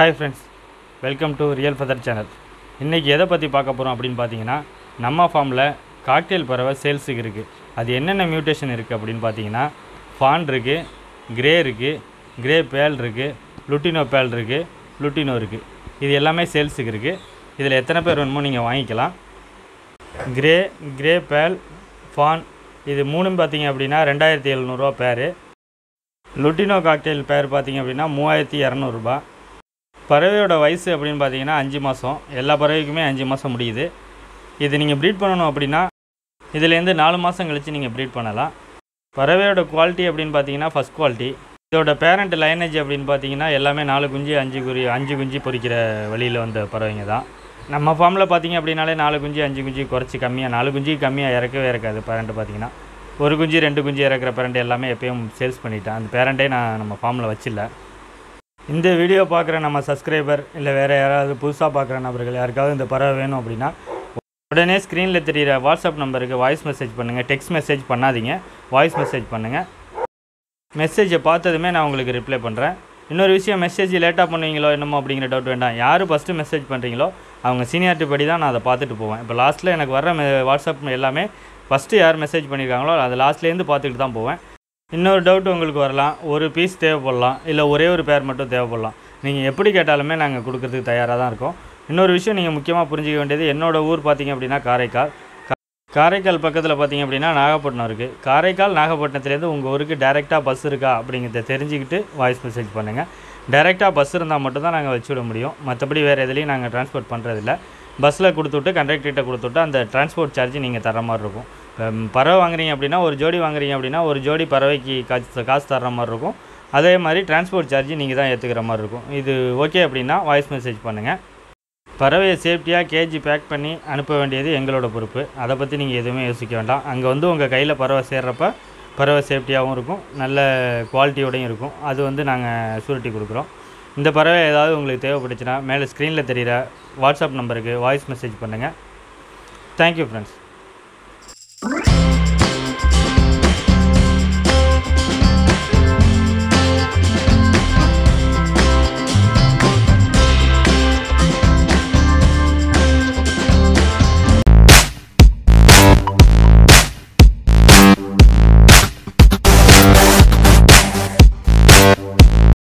Hi friends, welcome to Real Feather channel. இன்னைக்கு எதை பற்றி பார்க்க போகிறோம் அப்படின்னு பார்த்தீங்கன்னா, நம்ம ஃபார்மில் காக்டெயில் பறவை சேல்ஸுக்கு இருக்குது. அது என்னென்ன மியூட்டேஷன் இருக்குது அப்படின்னு பார்த்தீங்கன்னா, ஃபான் இருக்குது, கிரே இருக்குது, கிரே பேல் இருக்குது, லுட்டினோ பேல் இருக்குது, லுட்டினோ இருக்குது. இது எல்லாமே சேல்ஸுக்கு இருக்குது. இதில் எத்தனை பேர் வேணுமோ நீங்கள் வாங்கிக்கலாம். கிரே பேல், ஃபான் இது மூணும் பார்த்தீங்க அப்படின்னா 2700 பேர். லுட்டினோ காக்டெயில் பேர் பார்த்தீங்க அப்படின்னா 3200 பறவையோட வயசு அப்படின்னு பார்த்தீங்கன்னா 5 மாதம். எல்லா பறவைக்குமே 5 மாதம் முடியுது. இது நீங்கள் ப்ரீட் பண்ணணும் அப்படின்னா இதுலேருந்து 4 மாதம் கழித்து நீங்கள் ப்ரீட் பண்ணலாம். பறவையோட குவாலிட்டி அப்படின்னு பார்த்தீங்கன்னா ஃபஸ்ட் குவாலிட்டி. இதோட பேரண்ட் லைனேஜ் அப்படின்னு பார்த்தீங்கன்னா எல்லாமே 4 குஞ்சு 5 குஞ்சு பொறிக்கிற வழியில் வந்த பறவைங்க தான். நம்ம ஃபார்மில் பார்த்தீங்க அப்படின்னாலே 4 குஞ்சு 5 குஞ்சு குறைச்சி கம்மியாக 4 குஞ்சு கம்மியாக இறக்கவே இறக்காது. பேரண்ட் பார்த்தீங்கன்னா 1 குஞ்சு 2 குஞ்சு இறக்குற பேரண்ட் எல்லாமே எப்பயும் சேல்ஸ் பண்ணிட்டேன். அந்த பேரண்ட்டே நான் நம்ம ஃபார்மில் வச்சில்ல. இந்த வீடியோ பார்க்குற நம்ம சப்ஸ்கிரைபர் இல்லை வேறு யாராவது புதுசாக பார்க்குற நபர்கள் யாருக்காவது இந்த பறவை வேணும் அப்படின்னா உடனே ஸ்க்ரீனில் தெரிகிற வாட்ஸ்அப் நம்பருக்கு வாய்ஸ் மெசேஜ் பண்ணுங்கள். டெக்ஸ்ட் மெசேஜ் பண்ணாதீங்க, வாய்ஸ் மெசேஜ் பண்ணுங்கள். மெசேஜை பார்த்ததுமே நான் உங்களுக்கு ரிப்ளை பண்ணுறேன். இன்னொரு விஷயம், மெசேஜ் லேட்டாக பண்ணுவீங்களோ என்னமோ அப்படிங்கிற டவுட் வேண்டாம். யார் ஃபஸ்ட்டு மெசேஜ் பண்ணுறீங்களோ அவங்க சீனியாரிட்டி படி தான் நான் அதை பார்த்துட்டு போவேன். இப்போ லாஸ்ட்டில் எனக்கு வர வாட்ஸ்அப் எல்லாமே ஃபஸ்ட்டு யார் மெசேஜ் பண்ணியிருக்காங்களோ அது லாஸ்ட்லேருந்து பார்த்துக்கிட்டு தான் போவேன். இன்னொரு டவுட் உங்களுக்கு வரலாம், ஒரு பீஸ் தேவைப்படலாம், இல்லை ஒரே ஒரு பேர் மட்டும் தேவைப்படலாம். நீங்கள் எப்படி கேட்டாலுமே நாங்கள் கொடுக்கறதுக்கு தயாராக தான் இருக்கோம். இன்னொரு விஷயம் நீங்கள் முக்கியமாக புரிஞ்சிக்க வேண்டியது, என்னோடய ஊர் பார்த்திங்க அப்படின்னா காரைக்கால் பக்கத்தில் பார்த்திங்க அப்படின்னா நாகப்பட்டினம் இருக்குது. நாகப்பட்டினத்துலேருந்து உங்கள் ஊருக்கு டேரெக்டாக பஸ் இருக்கா அப்படிங்கிறத தெரிஞ்சுக்கிட்டு வாய்ஸ் மெசேஜ் பண்ணுங்கள். டேரெக்டாக பஸ் இருந்தால் மட்டும்தான் நாங்கள் வச்சுவிட முடியும். மற்றபடி வேறு எதுலேயும் நாங்கள் ட்ரான்ஸ்போர்ட் பண்ணுறதில்ல. பஸ்ஸில் கொடுத்துட்டு கண்டக்டர்கிட்ட கொடுத்துட்டு அந்த டிரான்ஸ்போர்ட் சார்ஜ் நீங்கள் தர மாதிரி இருக்கும். பறவை வாங்குறீங்க அப்படின்னா ஒரு ஜோடி வாங்குறீங்க அப்படின்னா ஒரு ஜோடி பறவைக்கு காசு தர்ற மாதிரி இருக்கும். அதே மாதிரி டிரான்ஸ்போர்ட் சார்ஜ் நீங்கள் தான் ஏற்றுக்கிற மாதிரி இருக்கும். இது ஓகே அப்படின்னா வாய்ஸ் மெசேஜ் பண்ணுங்கள். பறவையை சேஃப்டியாக கேஜி பேக் பண்ணி அனுப்ப வேண்டியது எங்களோட பொறுப்பு. அதை பற்றி நீங்கள் எதுவுமே யோசிக்க வேண்டாம். அங்கே வந்து உங்கள் கையில் பறவை சேர்றப்ப பறவை சேஃப்டியாகவும் இருக்கும், நல்ல குவாலிட்டியோடையும் இருக்கும். அது நாங்கள் ஷூரிட்டி கொடுக்குறோம். இந்த பறவை ஏதாவது உங்களுக்கு தேவைப்பட்டுச்சுன்னா மேலே ஸ்க்ரீனில் தெரிகிற வாட்ஸ்அப் நம்பருக்கு வாய்ஸ் மெசேஜ் பண்ணுங்கள். Thank you friends.